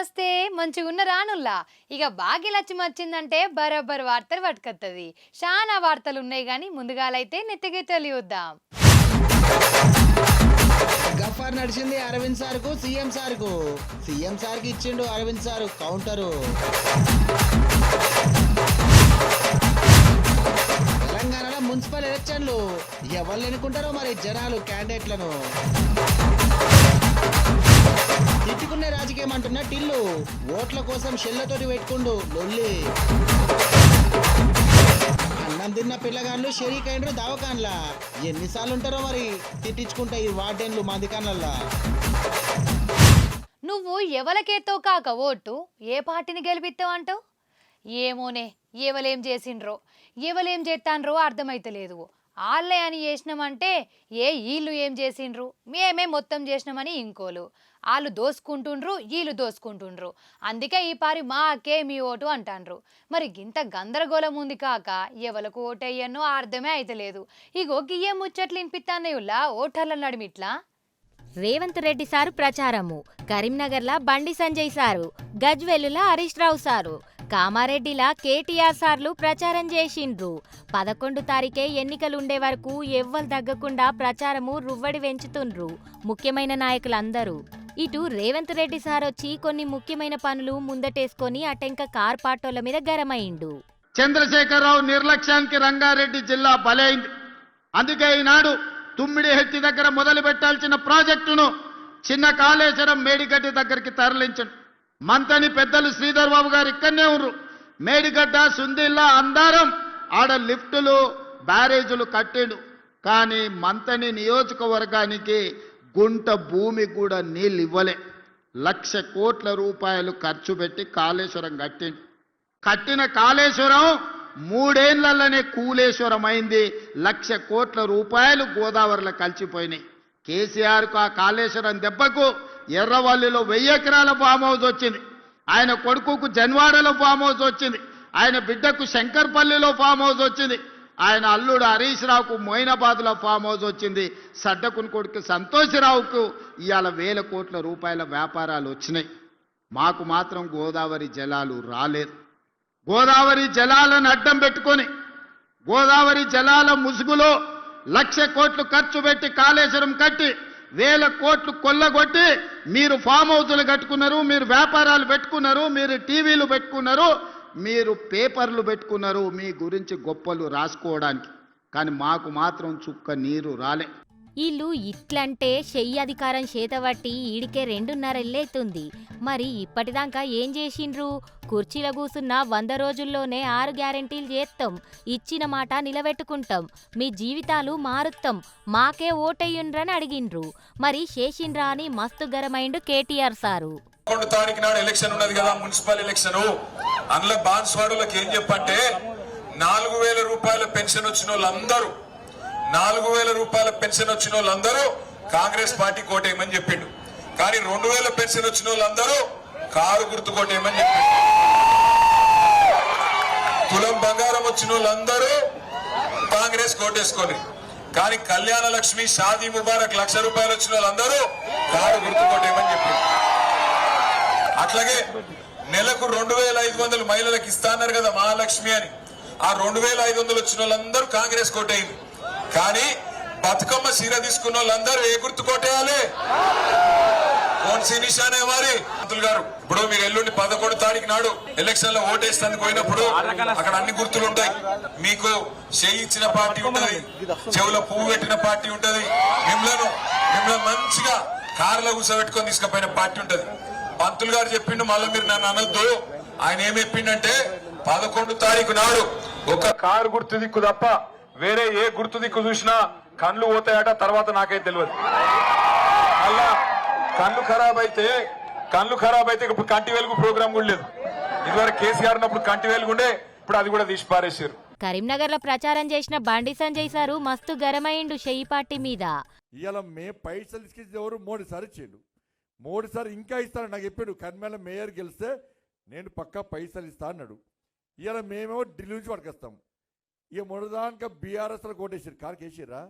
నమస్తే మంచిగున్న రానుల్లా ఇక భాగ్యలక్ష్మి వచ్చిందంటే బరాబర్ వార్తలు పట్టుకొత్తది. చాలా వార్తలు ఉన్నాయి కానీ ముందుగాలైతే నెత్తికి తెలియొద్దాం. గఫార్ నడిచింది అరవింద్ సార్కు సీఎం సార్కు. సీఎం సార్కి ఇచ్చిండు అరవింద్ సార్ కౌంటరు. తెలంగాణలో మున్సిపల్ ఎలక్షన్లు ఎవరు ఎన్నుకుంటారో మరి జనాలు క్యాండిడేట్లను. తిట్టుకునే రాజకీయం అంటున్న టిల్లు ఓట్ల కోసం షెల్లతోటి పెట్టుకుండు లొల్లి. అన్నం తిన్న పిల్లగాళ్ళు షరీకైండ్రు దావకాన్లా. ఎన్నిసార్లు ఉంటారో మరి తిట్టించుకుంటా ఈ వార్డెన్లు మందికాన్లల్లా. నువ్వు ఎవలకేతో కాక ఓటు ఏ పార్టీని గెలిపిస్తావు అంటావు? ఏమోనే, ఎవలేం చేసిండ్రో ఎవలేం చేస్తాన్రో అర్థమైతలేదు. వాళ్ళే అని చేసినామంటే వీళ్ళు ఏం చేసిండ్రు, మేమే మొత్తం చేసినామని ఇంకోలు. వాళ్ళు దోసుకుంటుండ్రు, వీళ్ళు దోసుకుంటుండ్రు. అందుకే ఈ పారి మాకే మీ ఓటు అంటాండ్రు. మరి గింత గందరగోళం ఉంది కాక ఎవలకు ఓటయ్యన్నో అర్థమే అయితలేదు. ఇగో గియ్యే ముచ్చట్లు వినిపిస్తాన్నయుల్లా ఓటర్ల నడిమిట్లా. Revanth Reddy sir ప్రచారము, కరీంనగర్లా Bandi Sanjay sir, గజ్వెల్లులా Harish Rao sir, కామారెడ్డిలా KTR సార్లు ప్రచారం చేసిండ్రు. 11 తారీఖే ఎన్నికలుండే వరకు ఎవ్వరు తగ్గకుండా ప్రచారము రువ్వడి వెంచుతుండ్రు ముఖ్యమైన నాయకులందరూ. ఇటు రేవంత్ రెడ్డి సార్ వచ్చి కొన్ని ముఖ్యమైన పనులు ముందటేసుకొని అటెంక కార్ పాటోల మీద గరమైండు. చంద్రశేఖరరావు నిర్లక్ష్యానికి రంగారెడ్డి జిల్లా బలైంది. అందుకే ఈనాడు తుమ్మిడిహెత్తి దగ్గర మొదలు పెట్టాల్సిన ప్రాజెక్టును చిన్న కాళేశ్వరం మేడిగడ్డ దగ్గరికి తరలించండి. మంతని పెద్దలు శ్రీధర్ బాబు గారు ఇక్కడనే ఉన్నారు. మేడిగడ్డ సుందిల్లా అందారం ఆడ లిఫ్టులు బ్యారేజీలు కట్టిండు. కానీ మంతని నియోజకవర్గానికి గుంట భూమి కూడా నీళ్ళు ఇవ్వలే. 1,00,000 కోట్ల రూపాయలు ఖర్చు పెట్టి కాళేశ్వరం కట్టిండు. కట్టిన కాళేశ్వరం 3 ఏళ్లలోనే కూలేశ్వరం అయింది. 1,00,000 కోట్ల రూపాయలు గోదావరిలో కలిసిపోయినాయి. కేసీఆర్కు ఆ కాళేశ్వరం దెబ్బకు ఎర్రవల్లిలో 1000 ఎకరాల ఫామ్ హౌస్ వచ్చింది. ఆయన కొడుకుకు జన్వాడలో ఫామ్ హౌస్ వచ్చింది. ఆయన బిడ్డకు శంకర్పల్లిలో ఫామ్ హౌస్ వచ్చింది. ఆయన అల్లుడు హరీష్ రావుకు మొయినాబాద్లో ఫామ్ హౌస్ వచ్చింది. సడ్డకుని కొడుకు సంతోషరావుకు ఇవాళ 1,000 కోట్ల రూపాయల వ్యాపారాలు వచ్చినాయి. మాకు మాత్రం గోదావరి జలాలు రాలేదు. గోదావరి జలాలను అడ్డం పెట్టుకొని గోదావరి జలాల ముసుగులో 1,00,000 కోట్లు ఖర్చు పెట్టి కాళేశ్వరం కట్టి 1,000 కోట్లు కొల్లగొట్టి మీరు ఫామ్ హౌస్లు కట్టుకున్నారు, మీరు వ్యాపారాలు పెట్టుకున్నారు, మీరు టీవీలు పెట్టుకున్నారు, మీరు పేపర్లు పెట్టుకున్నారు మీ గురించి గొప్పలు రాసుకోవడానికి. కానీ మాకు మాత్రం చుక్క నీరు రాలే. వీళ్ళు ఇట్లంటే చెయ్యి అధికారం చేతబట్టి ఈడికే 2.5 ఏళ్ళైతుంది. మరి ఇప్పటిదాకా ఏం చేసిండ్రు? కుర్చీలో కూసున్న 100 రోజుల్లోనే 6 గ్యారెంటీలు చేస్తాం, ఇచ్చిన మాట నిలబెట్టుకుంటాం, మీ జీవితాలు మారుస్తాం, మాకే ఓటయ్యుండ్రని అడిగిండ్రు. మరి చేసిండ్రా అని మస్తు గరమైండు కేటీఆర్ సారు. 11 తారీఖు నాడు ఎలక్షన్ ఉన్నది కదా, మున్సిపల్ ఎలక్షన్. అందులో బాన్స్వాడలకు ఏం చెప్పంటే 4,000 రూపాయల పెన్షన్ వచ్చిన వాళ్ళందరూ 4,000 రూపాయల పెన్షన్ వచ్చిన వాళ్ళందరూ కాంగ్రెస్ పార్టీ కోటేయమని చెప్పిండు. కానీ 2,000 పెన్షన్ వచ్చిన వాళ్ళందరూ కారు గుర్తు కోటేయమని చెప్పిండు. తులం బంగారం వచ్చిన వాళ్ళందరూ కాంగ్రెస్ కోటేసుకొని, కానీ కళ్యాణ లక్ష్మి షాదీ ముబారక్ 1,00,000 రూపాయలు వచ్చిన వాళ్ళందరూ కారు గుర్తు కోటేయమని చెప్పిండు. అట్లాగే నెలకు 2,500 మహిళలకు ఇస్తాన్నారు కదా మహాలక్ష్మి అని. ఆ 2,500 వచ్చిన వాళ్ళందరూ కాంగ్రెస్ కోటేయింది. కానీ బతుకమ్మ సీర తీసుకున్న వాళ్ళందరూ ఏ గుర్తు కోటేయాలి? కోన్సీ నిశానే వారి మంత్రులు గారు. ఇప్పుడు మీరు ఎల్లుండి 11 తారీఖు నాడు ఎలక్షన్ లో ఓటేస్తానికి పోయినప్పుడు అక్కడ అన్ని గుర్తులు ఉంటాయి. మీకు చేయి ఇచ్చిన పార్టీ ఉంటది, చెవులో పువ్వు పెట్టిన పార్టీ ఉంటది, మిమ్మల్ని మంచిగా కారులో కూర్చోబెట్టుకొని తీసుకుపోయిన పార్టీ ఉంటది. పంతులు గారు చెప్పిండు, మళ్ళీ మీరు నన్ను అనొద్దు. ఆయన ఏం చెప్పిండంటే 11 తారీఖు నాడు ఒక కారు గుర్తు దిక్కు తప్ప వేరే ఏ గుర్తు దిక్కు చూసినా కళ్ళు పోతాయట. తర్వాత నాకైతే తెలియదు. మళ్ళా కళ్ళు ఖరాబ్ అయితే ఇప్పుడు కంటి వెలుగు ప్రోగ్రామ్ కూడా లేదు. ఇదివరకు కేసీఆర్ ఉన్నప్పుడు కంటి వెలుగు ఉండే, ఇప్పుడు అది కూడా తీసి పారేసారు. కరీంనగర్ లో ప్రచారం చేసిన బండి సంజయ్ సారు మస్తు గరమైండు చెయ్యి పార్టీ మీద. ఇవాళ మే పైసలు తీసుకొచ్చి ఎవరు 3 సార్లు ఇచ్చిండు. 3 సార్లు ఇంకా ఇస్తాను నాకు చెప్పాడు. కర్మేళ మేయర్ గెలిస్తే నేను పక్కా పైసలు ఇస్తా అన్నాడు. ఇవాళ మేమేమో ఢిల్లీ నుంచి పట్టుకొస్తాం. ఇక మొదదానిక బీఆర్ఎస్లో కోటేసారు. కారు కేసీరా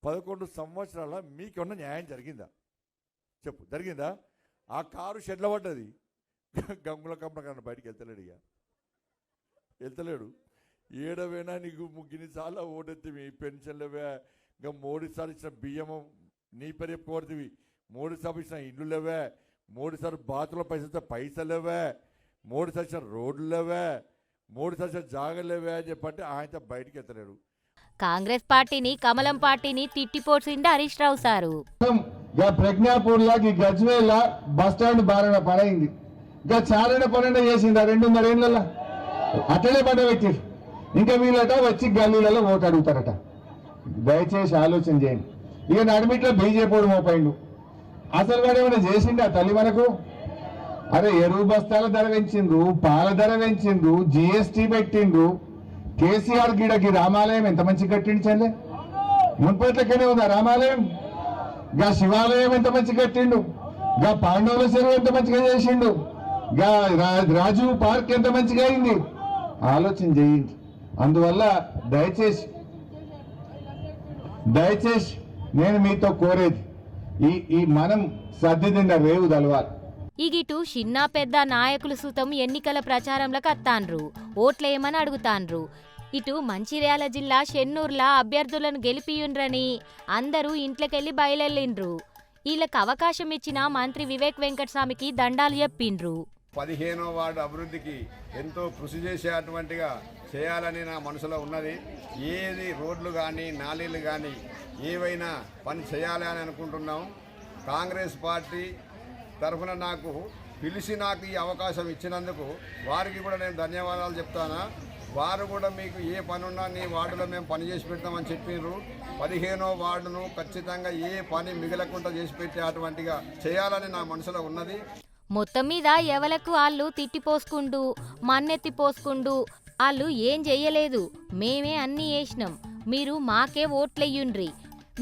11 సంవత్సరాల మీకేమన్నా న్యాయం జరిగిందా? చెప్పు, జరిగిందా? ఆ కారు షెడ్ల పడ్డది, గంగుల కమ్మల కన్నా బయటికి వెళ్తలేడు, ఇక వెళ్తలేడు. ఏడవైనా నీకు ముగ్గిని చాలా ఓటెత్తివి, పెన్షన్లవే, ఇంకా 3 సార్లు ఇచ్చిన బియ్యము నీ పేరు చెప్పుకోవద్దువి, 3 సార్లు ఇచ్చిన ఇండ్లు లేవే, 3 సార్లు బాతుల పైసలు లేవే, 3 సార్లు ఇచ్చిన రోడ్లు లేవే, 3 సార్లు ఇచ్చిన జాగలు లేవే అని చెప్పంటే ఆయన బయటికి వెళ్తలేడు. కాంగ్రెస్ పార్టీని కమలం పార్టీని తిట్టిపోసింది Harish Rao sir. ప్రజ్ఞాపూర్లా Gajwel bus stand బారణ పడైంది, ఇంకా చారణ పన్నెండు చేసింది 2.5 ఏళ్ళ అట్లనే పడ్డ వ్యక్తి. ఇంకా వీళ్ళట వచ్చి గల్లీలలో ఓటు అడుగుతారట. దయచేసి ఆలోచన చేయండి. ఇక నడిమిట్లో బీజేపీ మోపైండు. అసలు వాడు ఏమైనా చేసిండు ఆ తల్లి మనకు? అరే ఎరువు బస్తాల ధర పెంచిండ్రు, పాల ధర పెంచిండ్రు, జిఎస్టీ పెట్టిండ్రు. కేసీఆర్ గిడకి రామాలయం ఎంత మంచి కట్టిండు చెల్లె, మున్పట్లకనే ఉందా రామాలయం? గా శివాలయం ఎంత మంచి కట్టిండు, గా పాండవుల చెరువు ఎంత మంచిగా చేసిండు, గా రాజు పార్క్ ఎంత మంచిగా అయింది. ఆలోచన చేయండి. అందువల్ల దయచేసి నేను మీతో కోరేది ఈ మనం సర్దిదిన్న రేవు తలవాలి. ఇగిటు చిన్న పెద్ద నాయకులు సుతం ఎన్నికల ప్రచారంలకు అత్తాన్రు, ఓట్లేయమని అడుగుతాన్రు. ఇటు మంచిర్యాల జిల్లా షెన్నూర్లా అభ్యర్థులను గెలిపియుండ్రని అందరూ ఇంట్లోకెళ్లి బయలుదేరిండ్రు. వీళ్ళకి అవకాశం ఇచ్చిన మంత్రి వివేక్ వెంకటస్వామికి దండాలు చెప్పిండ్రు. 15వ వార్డు అభివృద్ధికి ఎంతో కృషి చేసేటువంటిగా చేయాలని నా మనసులో ఉన్నది. ఏది రోడ్లు కానీ నాలీలు కానీ ఏవైనా పని చేయాలి అని అనుకుంటున్నాం. కాంగ్రెస్ పార్టీ తరఫున నాకు పిలిచి నాకు ఈ అవకాశం ఇచ్చినందుకు వారికి కూడా నేను ధన్యవాదాలు చెప్తాను. వారు కూడా మీకు ఏ పని ఉన్నా నీ వార్డులో మేము పని చేసి పెడతామని చెప్పినారు. 15వ వార్డును ఖచ్చితంగా ఏ పని మిగలకుండా చేసి పెట్టేటువంటిగా చేయాలని నా మనసులో ఉన్నది. మొత్తం మీద ఎవలకు వాళ్ళు తిట్టిపోసుకుంటూ మన్నెత్తిపోసుకుంటూ వాళ్ళు ఏం చెయ్యలేదు, మేమే అన్నీ చేసినాం, మీరు మాకే ఓట్లెయ్యుండ్రి,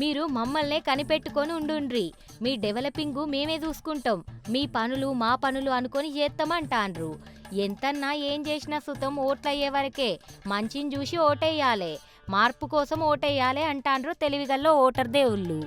మీరు మమ్మల్నే కనిపెట్టుకొని ఉండుండ్రి, మీ డెవలపింగు మేమే చూసుకుంటాం, మీ పనులు మా పనులు అనుకొని చేస్తామంటాన్రు. ఎంతన్నా ఏం చేసినా సుతం ఓట్లయ్యే వరకే, మంచిని చూసి ఓటేయాలే, మార్పు కోసం ఓటేయాలే అంటాన్రు తెలివిగల్లో ఓటర్ దేవుళ్ళు.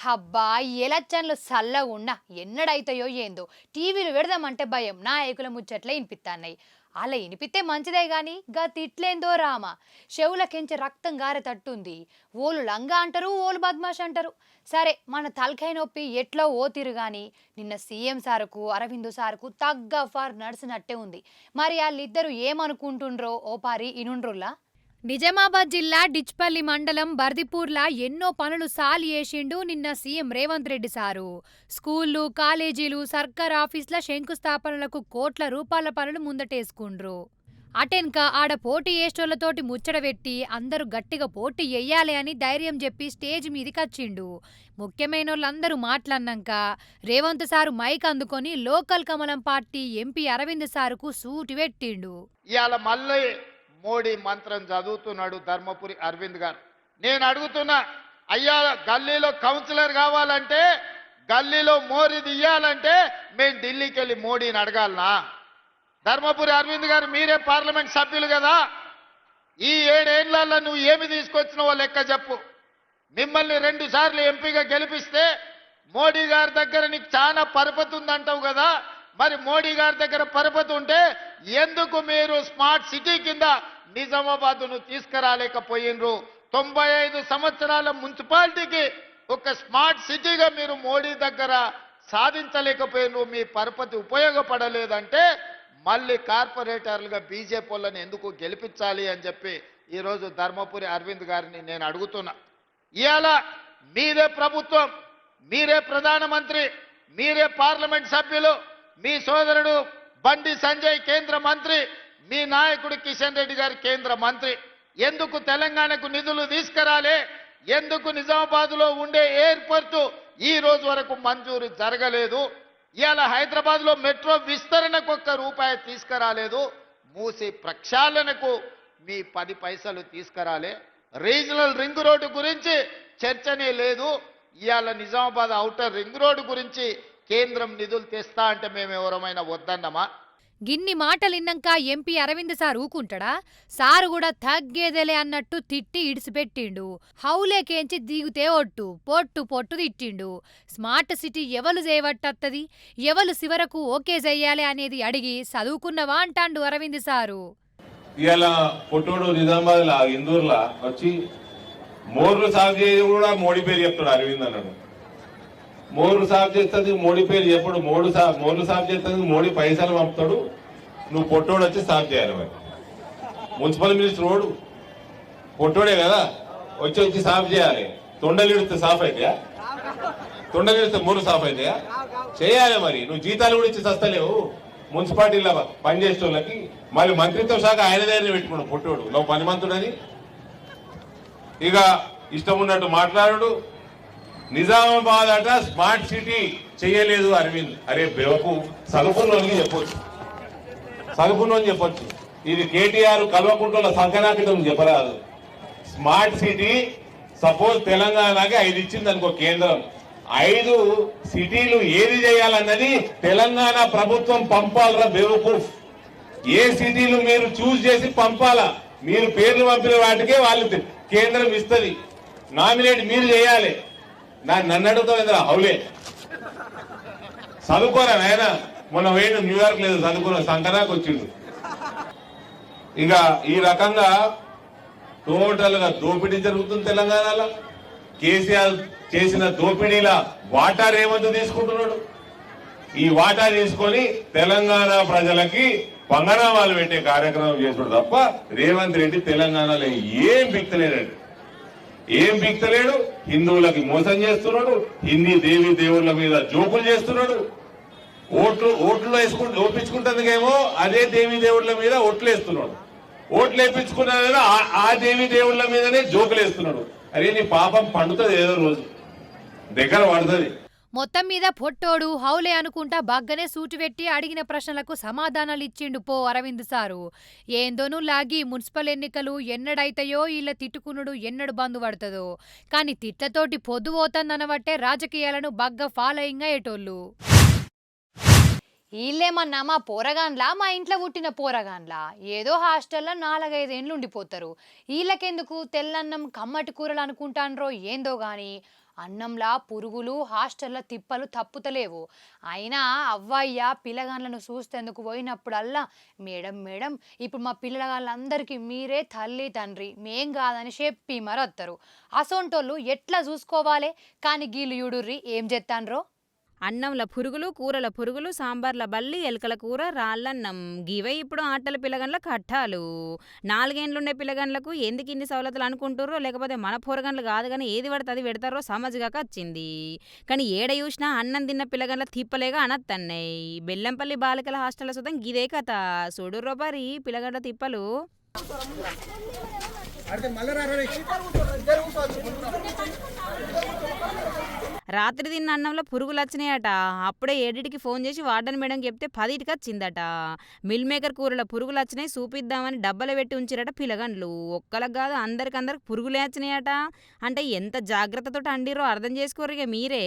హబ్బా ఎలక్షన్లు చల్లగా ఉన్నా ఎన్నడైతాయో ఏందో, టీవీలు పెడదామంటే భయం, నాయకుల ముచ్చట్లే వినిపిస్తాన్నాయి. అలా వినిపిస్తే మంచిదే గాని గా తిట్లేందో రామ, చెవులకెంచి రక్తం గారెతట్టుంది. ఓలు లంగా అంటారు, ఓలు బద్మాష్ అంటారు. సరే మన తలకాయ నొప్పి ఎట్లా ఓతిరు గాని నిన్న సీఎం సారుకు అరవింద్ సారుకు తగ్గ ఫార్ నడిచినట్టే ఉంది. మరి వాళ్ళిద్దరు ఏమనుకుంటుండ్రో ఓ పారి ఇనుండ్రుల్లా. నిజామాబాద్ జిల్లా డిచ్పల్లి మండలం బర్దిపూర్లా ఎన్నో పనులు సాలి చేసిండు నిన్న సీఎం రేవంత్ రెడ్డి సారు. స్కూళ్లు, కాలేజీలు, సర్కార్ ఆఫీసుల శంకుస్థాపనలకు కోట్ల రూపాయల పనులు ముందటేసుకుండ్రు. అటెన్క ఆడ పోటీ చేసేటోళ్లతోటి ముచ్చట పెట్టి అందరూ గట్టిగా పోటీ చెయ్యాలి అని ధైర్యం చెప్పి స్టేజ్ మీదికొచ్చిండు. ముఖ్యమైనోళ్ళందరూ మాట్లాడినాక రేవంత్ సారు మైక్ అందుకొని లోకల్ కమలం పార్టీ ఎంపీ అరవింద్ సారుకు సూటి పెట్టిండు. ఇవాళ మళ్ళీ మోడీ మంత్రం చదువుతున్నాడు ధర్మపురి అరవింద్ గారు. నేను అడుగుతున్నా, అయ్యా గల్లీలో కౌన్సిలర్ కావాలంటే, గల్లీలో మోరీ తీయాలంటే మేము ఢిల్లీకి వెళ్ళి మోడీని అడగాలనా? ధర్మపురి అరవింద్ గారు మీరే పార్లమెంట్ సభ్యులు కదా, ఈ 7 ఏళ్లలో నువ్వు ఏమి తీసుకొచ్చినావో లెక్క చెప్పు. మిమ్మల్ని 2 సార్లు ఎంపీగా గెలిపిస్తే మోడీ గారి దగ్గర నీకు చాలా పరపతి ఉందంటావు కదా, మరి మోడీ గారి దగ్గర పరపతి ఉంటే ఎందుకు మీరు స్మార్ట్ సిటీ కింద నిజామాబాద్ను తీసుకురాలేకపోయినరు? 95 సంవత్సరాల మున్సిపాలిటీకి ఒక స్మార్ట్ సిటీగా మీరు మోడీ దగ్గర సాధించలేకపోయినరు. మీ పరపతి ఉపయోగపడలేదంటే మళ్ళీ కార్పొరేటర్లుగా బీజేపీ వాళ్ళని ఎందుకు గెలిపించాలి అని చెప్పి ఈరోజు ధర్మపురి అరవింద్ గారిని నేను అడుగుతున్నా. ఇవాళ మీరే ప్రభుత్వం, మీరే ప్రధానమంత్రి, మీరే పార్లమెంట్ సభ్యులు, మీ సోదరుడు బండి సంజయ్ కేంద్ర మంత్రి, మీ నాయకుడు కిషన్ రెడ్డి గారు కేంద్ర మంత్రి. ఎందుకు తెలంగాణకు నిధులు తీసుకురాలే? ఎందుకు నిజామాబాద్లో ఉండే ఎయిర్పోర్టు ఈ రోజు వరకు మంజూరు జరగలేదు? ఇవాళ హైదరాబాద్లో మెట్రో విస్తరణకు ₹1 తీసుకురాలేదు. మూసి ప్రక్షాళనకు మీ 10 పైసలు తీసుకురాలే. రీజనల్ రింగ్ రోడ్డు గురించి చర్చనే లేదు. ఇవాళ నిజామాబాద్ ఔటర్ రింగ్ రోడ్డు గురించి కేంద్రం నిధులు తెస్తా అంటే మేము ఎవరమైనా వద్దన్నమా? గిన్ని మాటలు ఇన్నాక ఎంపీ అరవింద్ సార్ ఊకుంటాడా? సారు కూడా తగ్గేదేలే అన్నట్టు తిట్టి ఇడిసిపెట్టిండు. హౌలేకేంచి దిగుతే ఒట్టు పొట్టు పొట్టు తిట్టిండు. స్మార్ట్ సిటీ ఎవలు చేయబట్టత్తది, ఎవలు చివరకు ఓకే చెయ్యాలి అనేది అడిగి చదువుకున్నవా అంటాండు అరవింద్ సారు. ఇవాళ పొట్టోడు నిజామాబాద్ ఇందూర్లో వచ్చి మోర్లు సాగు చేసి కూడా మోడీ పేరు చెప్తాడు అరవింద్ అన్నాడు. మోర్లు సాగు చేస్తుంది మోడీ పేరు చెప్పడు. మోర్లు సాగు చేస్తుంది మోడీ పైసలు పంపుతాడు. నువ్వు పొట్టోడు వచ్చి సాగు చేయాలి. మరి మున్సిపల్ మినిస్టర్ ఓడు పొట్టోడే కదా, వచ్చి సాగు చేయాలి. తొండలిడితే సాఫ్ అవుతాయా? తొండలిడితే మోర్లు సాఫ్ అవుతాయా? చేయాలి. మరి నువ్వు జీతాలు కూడా ఇచ్చి సస్తలేవు మున్సిపాలిటీలో పనిచేసే వాళ్ళకి. మళ్ళీ మంత్రిత్వ శాఖ ఆయన దగ్గర పెట్టుకున్నాడు పొట్టోడు, నువ్వు పని మంతుడని. ఇక ఇష్టం ఉన్నట్టు మాట్లాడు. నిజామాబాద్ అట స్మార్ట్ సిటీ చెయ్యలేదు అరవింద్. అరే బేవకు చదువుకున్నోళ్ళకి చెప్పొచ్చు, చదువుకున్నోని చెప్పొచ్చు. ఇది కేటీఆర్ కల్వకుంట్ల సంకనాకితం చెప్పరాదు. స్మార్ట్ సిటీ సపోజ్ తెలంగాణకి 5 ఇచ్చింది అనుకో కేంద్రం, 5 సిటీలు ఏది చేయాలన్నది తెలంగాణ ప్రభుత్వం పంపాలరా బేవకూఫ్. ఏ సిటీలు మీరు చూస్ చేసి పంపాలా, మీరు పేర్లు పంపిన వాటికే వాళ్ళు కేంద్రం ఇస్తుంది. నామినేట్ మీరు చేయాలి. నన్ను అడుగుతా హౌలే చదువుకోరా నాయన. మొన్న వేయండి న్యూయార్క్ లేదు చదువుకున్న సంకనాకు వచ్చిండు. ఇక ఈ రకంగా టోటల్ గా దోపిడీ జరుగుతుంది తెలంగాణలో. కేసీఆర్ చేసిన దోపిడీల వాటా రేవంత్ తీసుకుంటున్నాడు. ఈ వాటా తీసుకొని తెలంగాణ ప్రజలకి పంగనామాలు పెట్టే కార్యక్రమం చేసుడు తప్ప రేవంత్ రెడ్డి తెలంగాణలో ఏం బిక్తలేడండి, ఏం బిక్తలేడు. హిందువులకి మోసం చేస్తున్నాడు, హిందీ దేవి దేవుళ్ళ మీద జోకులు చేస్తున్నాడు. ఓట్లు వేపించుకుంటందుకేమో అదే దేవి దేవుళ్ళ మీద ఓట్లు వేస్తున్నాడు. ఓట్లు వేపించుకున్న ఆ దేవి దేవుళ్ళ మీదనే జోకులు వేస్తున్నాడు. అరే నీ పాపం పండుతుంది, ఏదో రోజు దగ్గర పడుతుంది. మొత్తం మీద పొట్టోడు హౌలే అనుకుంటా బాగానే సూటి పెట్టి అడిగిన ప్రశ్నలకు సమాధానాలు ఇచ్చిండు పో అరవింద్ సారు. ఏందోనూ లాగి మున్సిపల్ ఎన్నికలు ఎన్నడైతాయో ఇలా తిట్టుకునుడు ఎన్నడు బంధు పడుతుందో. కానీ తిట్లతోటి పొద్దు పోతుందనబట్టే రాజకీయాలను బాగా ఫాలోయింగ్ అయ్యేటోళ్ళు. వీళ్ళేమన్నా మా పోరగాన్లా, మా ఇంట్లో పుట్టిన పోరగాన్లా? ఏదో హాస్టల్లో 4-5 ఏండ్లు ఉండిపోతారు. వీళ్ళకెందుకు తెల్లన్నం కమ్మటి కూరలు అనుకుంటాన్రో ఏందో గాని అన్నంలా పురుగులు, హాస్టల్లో తిప్పలు తప్పుతలేవు. అయినా అవ్వయ్య పిల్లగాళ్ళను చూస్తేందుకు పోయినప్పుడల్లా మేడం మేడం ఇప్పుడు మా పిల్లగాళ్ళందరికీ మీరే తల్లి తండ్రి, మేం కాదని చెప్పి మరొత్తరు. అసొంటోళ్ళు ఎట్లా చూసుకోవాలి? కానీ గీళ్ళు యుడుర్రి ఏం చేస్తాన్రో. అన్నంల పురుగులు, కూరల పురుగులు, సాంబార్ల బల్లి, ఎలకల కూర, రాళ్ళన్నం గివే ఇప్పుడు ఆటల పిల్లగన్ల కట్టాలు. 4 ఏండ్లుండే పిల్లగన్లకు ఎందుకు ఇన్ని సవలతులు అనుకుంటారో, లేకపోతే మన పోరగన్లు కాదు కానీ ఏది పడితే అది పెడతారో సమజ్గాక వచ్చింది. కానీ ఏడ చూసినా అన్నం తిన్న పిల్లగన్ల తిప్పలేగా అనత్తన్నాయి. బెల్లంపల్లి బాలికల హాస్టల్ సుతం గిదే కథ. చూడుర్రో పరి పిల్లగన్ల తిప్పలు. రాత్రి తిన్న అన్నంలో పురుగులు వచ్చినాయట. అప్పుడే 7కి ఫోన్ చేసి వార్డెన్ మేడం చెప్తే 10కి వచ్చిందట. మిల్ మేకర్ కూరలో పురుగులు వచ్చినాయి చూపిద్దామని డబ్బలు పెట్టి ఉంచిరట పిల్లగండ్లు. ఒక్కలకు కాదు అందరికి పురుగులే వచ్చినాయట. అంటే ఎంత జాగ్రత్తతో అండిరో అర్థం చేసుకోరు ఇక మీరే.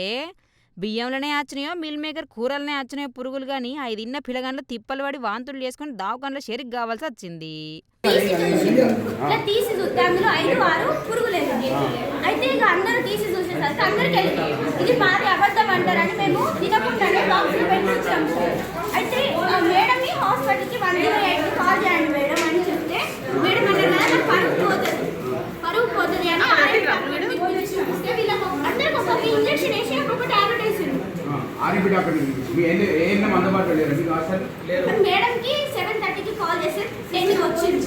బియ్యంలోనే వచ్చినాయో మిల్ మేకర్ కూరలనే వచ్చినాయో పురుగులు కానీ 5 తిన్న పిల్లగండ్లు తిప్పలు పడి వాంతులు చేసుకుని దావకంలో షెరిక్ కావాల్సి వచ్చింది. తీసి చూస్తే అందులో 5-6 పురుగులు అయితే ఇక అందరూ తీసి చూసేసరికి అందరికి ఇది మాది అబద్ధం అంటారని మేము తినకుండానే బాక్స్ పెట్టి వచ్చాము. అయితే మేడం హాస్పిటల్కి 108కి కాల్ చేయండి మేడం అని చెప్తే మేడం అన్నారు పరుగు పోతుంది అని వీళ్ళకి అందరికి ఒక్కొక్క ఇంజక్షన్ వేసి ఒక్కొక్క టాబ్లెట్ వేసింది. మేడంకి 7:30కి కాల్ చేసి 10కి వచ్చింది.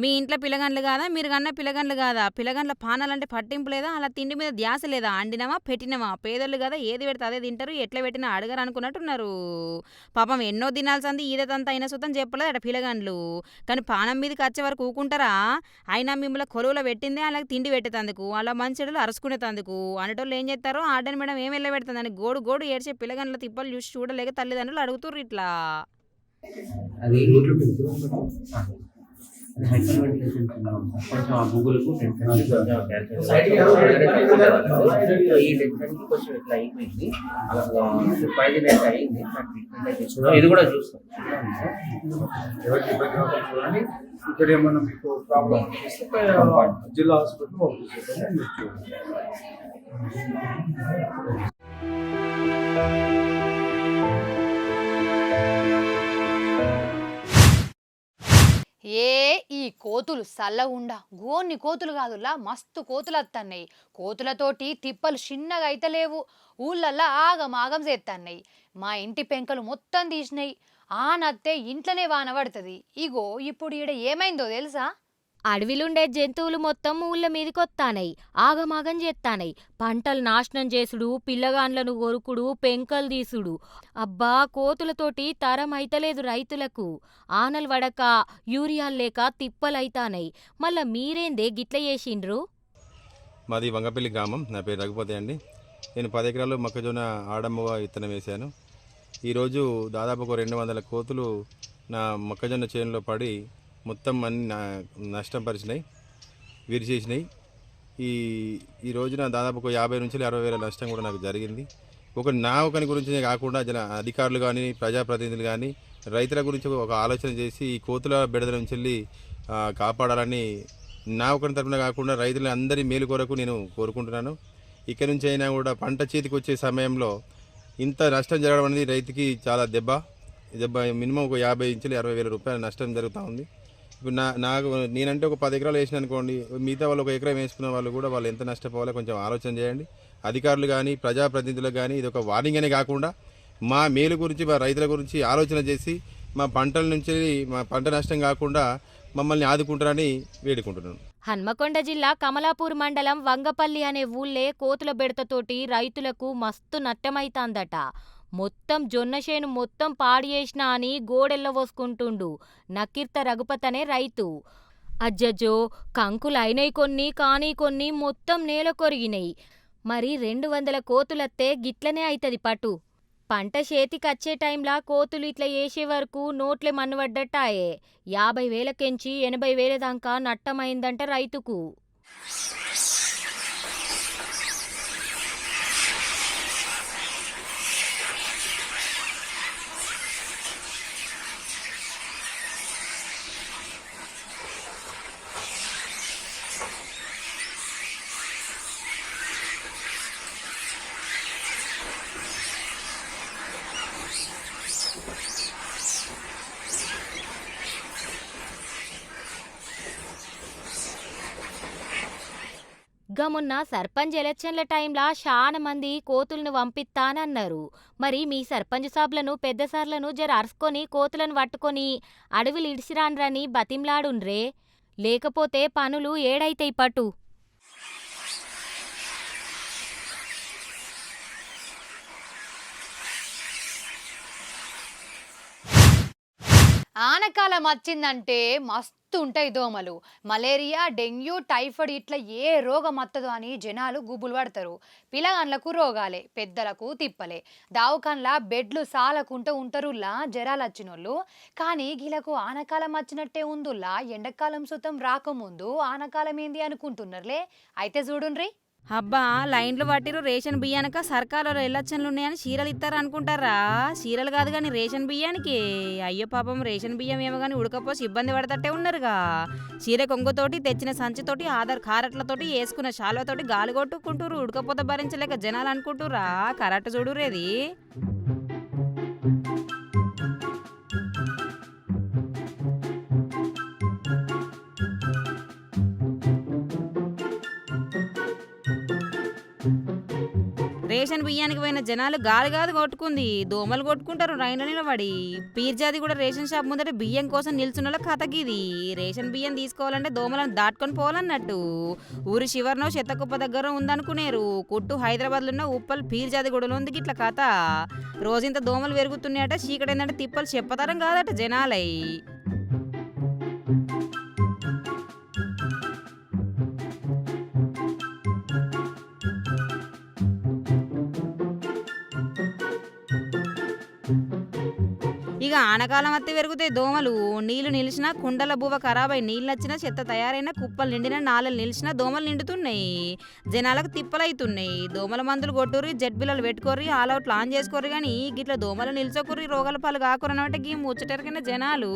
మీ ఇంట్లో పిల్లగండ్లు కాదా, మీరు కన్నా పిల్లగండ్లు కాదా? పిల్లగండ్ల పానాలంటే పట్టింపు లేదా? అలా తిండి మీద ధ్యాస లేదా? అండినమా పెట్టినమా? పేదోళ్ళు కదా ఏది పెడితే అదే తింటారు, ఎట్లా పెట్టినా అడగరు అనుకున్నట్టున్నారు. పాపం ఎన్నో దినాల్సింది ఈదతంతా అయినా సుతం చెప్పలేదు అట పిల్లగండ్లు. కానీ పానం మీదకి వచ్చే వరకు ఊకుంటారా? అయినా మిమ్మల్ని కొలువులో పెట్టిందే అలాగే తిండి పెట్టేతందుకు, అలా మంచిడలు అరుచుకునేతందుకు. అనేటోళ్ళు ఏం చేస్తారు? ఆర్డర్ మేడం ఏం వెళ్ళ పెడుతుందని గోడు ఏడ్చే పిల్లగండ్ల తిప్పలు చూసి చూడలేక తల్లిదండ్రులు అడుగుతుర్రు ఇట్లా. అది హైపర్ వెంటిలేషన్ సిండ్రోమ్ సార్. కొంచెం ఆ గూగుల్కు టెన్షన్ ఈ టెన్షన్కి కొంచెం ఇట్లా అయిపోయింది, పాయిజన్ అయితే అయింది. ట్రీట్మెంట్ అయితే ఇస్తున్నాం, ఇది కూడా చూస్తాం. ఎవరికి ఇబ్బంది రాకుండా చూడండి. ఇక్కడ ఏమన్నా మీకు ప్రాబ్లం అనిపిస్తే జిల్లా హాస్పిటల్ పంపిస్తాము. ఈ కోతులు సల్లగుండా గోన్ని కోతులు కాదులా మస్తు కోతులు వస్తున్నాయి. కోతులతోటి తిప్పలు చిన్నగా అయితే లేవు, ఊళ్ళల్లా ఆగమాగం చేస్తున్నాయి. మా ఇంటి పెంకలు మొత్తం తీసినాయి. నత్తే ఇంట్లోనే వాన పడుతుంది. ఇగో ఇప్పుడు ఈడ ఏమైందో తెలుసా? అడవిలుండే జంతువులు మొత్తం ఊళ్ళ మీదికొత్తానై ఆగమాగం చేత్తానై. పంటలు నాశనం చేసుడు, పిల్లగాండ్లను కొరుకుడు, పెంకలు తీసుడు. అబ్బా కోతులతోటి తరం అయితలేదు రైతులకు. ఆనలు వడక యూరియాలు లేక తిప్పలైతానై. మళ్ళా మీరేందే గిట్ల చేసిండ్రు? మాది వంగపల్లి గ్రామం. నా పేరు రఘుపతి అండి. నేను 10 ఎకరాలు మొక్కజొన్న ఆడమ్మగా విత్తనం వేశాను. ఈరోజు దాదాపు ఒక 200 కోతులు నా మొక్కజొన్న చేనులో పడి మొత్తం అన్ని నష్టం పరిచినాయి, విరిచేసినాయి. ఈ రోజున దాదాపు ఒక 50 నుంచి 60 వేల నష్టం కూడా నాకు జరిగింది. ఒకని గురించి కాకుండా అధికారులు కానీ, ప్రజాప్రతినిధులు కానీ రైతుల గురించి ఒక ఆలోచన చేసి ఈ కోతుల బెడదల నుంచి వెళ్ళి కాపాడాలని నా ఒకరి తరఫున కాకుండా రైతుల అందరి మేలు కొరకు నేను కోరుకుంటున్నాను. ఇక్కడి నుంచి అయినా కూడా పంట చేతికి వచ్చే సమయంలో ఇంత నష్టం జరగడం అనేది రైతుకి చాలా దెబ్బ మినిమం ఒక 50 నుంచి 60 వేల రూపాయల నష్టం జరుగుతూ ఉంది. ఇప్పుడు నాకు నేనంటే ఒక 10 ఎకరాలు వేసిన అనుకోండి, మిగతా వాళ్ళు 1 ఎకరం వేసుకున్న వాళ్ళు కూడా వాళ్ళు ఎంత నష్టపోవాలో కొంచెం ఆలోచన చేయండి. అధికారులు కానీ, ప్రజాప్రతినిధులకు కానీ ఇది ఒక వార్నింగ్ అనే కాకుండా మా మేలు గురించి, మా రైతుల గురించి ఆలోచన చేసి మా పంటల నుంచి మా పంట నష్టం కాకుండా మమ్మల్ని ఆదుకుంటారని వేడుకుంటున్నాను. హన్మకొండ జిల్లా కమలాపూర్ మండలం వంగపల్లి అనే ఊళ్ళే కోతుల బెడతతోటి రైతులకు మస్తు నట్టమైతాందట. మొత్తం జొన్నచేను మొత్తం పాడు చేసినా అని గోడెల్ల పోసుకుంటుండు నకీర్త రఘుపతి అనే రైతు. అజ్జజో కంకులైనయి కొన్ని, కానీ కొన్ని మొత్తం నేల కొరిగినాయి. మరి 200 కోతులత్తే గిట్లనే అయితది పటు. పంట చేతికచ్చే టైంలా కోతులు ఇట్లా చేసే వరకు నోట్లే మన్నుపడ్డట్టాయే. 50,000కెంచి 80,000 దాకా నట్టమైందంట రైతుకు. గమున్న సర్పంచ్ ఎలక్షన్ల టైంలా చాలా మంది కోతులను పంపిస్తానన్నారు. మరి మీ సర్పంచ్ సాబ్లను పెద్ద సార్లను జర అరుసుకొని కోతులను పట్టుకొని అడవిలు ఇడిసిరాన్రని బతిమ్లాడుండ్రే, లేకపోతే పనులు ఏడైతాయి పటు. ఆనకాలం వచ్చిందంటే మస్తు ఉంటాయి దోమలు. మలేరియా, డెంగ్యూ, టైఫాయిడ్ ఇట్లా ఏ రోగం వస్తుందో అని జనాలు గుబులు పడతారు. పిల్లగాండ్లకు రోగాలే, పెద్దలకు తిప్పలే. దావకాన్లా బెడ్లు సాలకుంటూ ఉంటారులా జరాలు వచ్చినోళ్ళు. కానీ గీలకు ఆనకాలం వచ్చినట్టే ఉందుల్లా ఎండాకాలం సుతం రాకముందు ఆనకాలం ఏంది అనుకుంటున్నారులే. అయితే చూడుండ్రి. అబ్బా లైన్లు పట్టిరు రేషన్ బియ్యానిక సర్కారులో ఎలక్షన్లు ఉన్నాయని చీరలు ఇస్తారు అనుకుంటారా? చీరలు కాదు కానీ రేషన్ బియ్యానికి. అయ్యో పాపం రేషన్ బియ్యం ఏమో కానీ ఉడకపోసి ఇబ్బంది పడతట్టే ఉన్నారుగా. చీర కొంగుతోటి తెచ్చిన సంచితోటి ఆధార్ కారట్లతోటి వేసుకున్న శాలువతోటి గాలి కొట్టుకుంటారు. ఉడకపోతే భరించలేక జనాలు అనుకుంటురా. కరెక్ట్ చూడురేది. రేషన్ బియ్యానికి పోయిన జనాలు గాలి కాదు కొట్టుకుంది, దోమలు కొట్టుకుంటారు రైన్లో నిలబడి. పీర్జాది కూడా రేషన్ షాప్ ముందర బియ్యం కోసం నిల్చున్న కథకిది. రేషన్ బియ్యం తీసుకోవాలంటే దోమలను దాటుకొని పోవాలన్నట్టు. ఊరి శివర్నో చెత్తకుప్ప దగ్గర ఉందనుకునేరు. కొట్టు హైదరాబాద్లో ఉన్న ఉప్పల్ పీర్జాది గూడలో ఉంది గిట్ల కథ. రోజంత దోమలు పెరుగుతున్నాయట, చీకటేందంటే తిప్పలు చెప్పతరం కాదట జనాలై. ఇక ఇక ఆనకాలం అత్తే పెరుగుతాయి దోమలు. నీళ్లు నిలిచినా కుండల బువ్వ ఖరాబ్ అయి నీళ్ళు నచ్చినా చెత్త తయారైన కుప్పలు నిండిన నాళలు నిలిచినా దోమలు నిండుతున్నాయి. జనాలకు తిప్పలైతున్నాయి. దోమల మందులు కొట్టుర్రి, జెట్ బిల్లలు పెట్టుకోర్రి, ఆల్ అవుట్లు ఆన్ చేసుకోర్రి, కానీ గిట్ల దోమలు నిల్చోకుర్రి, రోగాల పాలు కాకుర్రి అన్నమాట గీ ముచ్చటరికైన జనాలు.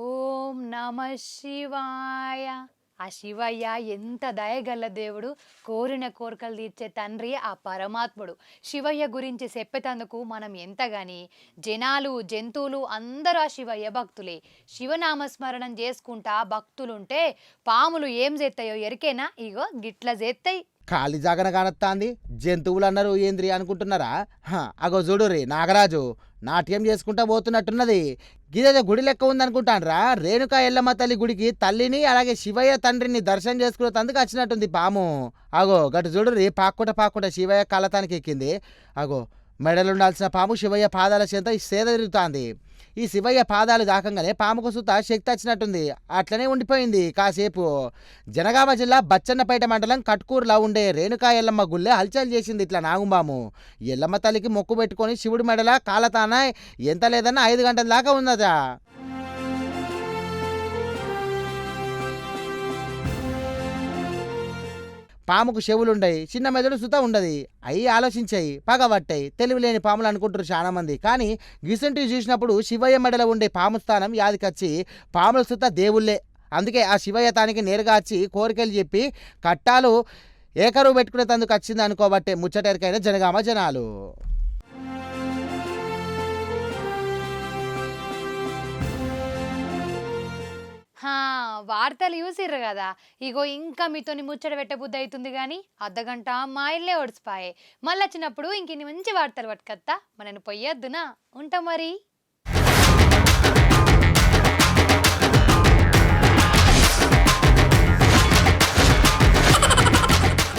ఓం నమ శివాయ. ఆ శివయ్య ఎంత దయగల్ల దేవుడు, కోరిన కోరికలు తీర్చే తండ్రి ఆ పరమాత్ముడు. శివయ్య గురించి చెప్పేటందుకు మనం ఎంతగాని జనాలు జంతువులు అందరూ ఆ శివయ్య భక్తులే. శివనామస్మరణం చేసుకుంటా భక్తులుంటే పాములు ఏం చేస్తాయో ఎరికేనా? ఇగో గిట్ల చేస్తాయి. ఖాళీ జాగన కానొత్తాంది, జంతువులు అన్నారు ఏంద్రి అనుకుంటున్నారా? అగో చూడుర్రి, నాగరాజు నాట్యం చేసుకుంటా పోతున్నట్టున్నది. గిదేదో గుడి లెక్క ఉందనుకుంటాన్రా. రేణుకా ఎల్లమ్మ తల్లి గుడికి తల్లిని అలాగే శివయ్య తండ్రిని దర్శనం చేసుకునేందుకు వచ్చినట్టుంది పాము. అగో గటు చూడుర్రి, పాక్కుంట శివయ్య కళ్ళతానికి ఎక్కింది. అగో మెడలుండాల్సిన పాము శివయ్య పాదాల చెంత సేద తిరుగుతాంది. ఈ శివయ్య పాదాలు దాకంగానే పాముకు సుత శక్తి వచ్చినట్టుంది. అట్లనే ఉండిపోయింది కాసేపు. జనగామ జిల్లా బచ్చన్నపేట మండలం కట్కూరులో ఉండే రేణుకా ఎల్లమ్మ గుళ్ళే హల్చల్ చేసింది ఇట్లా నాగుంబాము. ఎల్లమ్మ తల్లికి మొక్కు పెట్టుకొని శివుడి మెడల కాలతాన ఎంత లేదన్నా 5 గంటల దాకా ఉన్నదా. పాముకు చెవులుండయి, చిన్న మెదడు సుత ఉండదు. అవి ఆలోచించాయి, పగబట్టాయి. తెలివిలేని పాములు అనుకుంటారు చాలా మంది. కానీ గిసంటివి చూసినప్పుడు శివయ్య మెడలో ఉండే పాము స్థానం యాదికొచ్చి పాముల సుత దేవుళ్ళే. అందుకే ఆ శివయ్య తానికి నేరుగా వచ్చి కోరికలు చెప్పి కట్టాలు ఏకరువు పెట్టుకునేందుకు వచ్చింది అనుకోబట్టే ముచ్చటెరికైన జనగామ జనాలు. వార్తలు చూసిర్రు కదా. ఇగో ఇంకా మీతోని ముచ్చట పెట్టబుద్ధి అవుతుంది కానీ అర్ధగంట మా ఇల్లే ఓడిసిపాయే. మళ్ళీ వచ్చినప్పుడు ఇంక మంచి వార్తలు పట్టుకత్తా. మనని పొయ్యొద్దునా. ఉంటా మరి.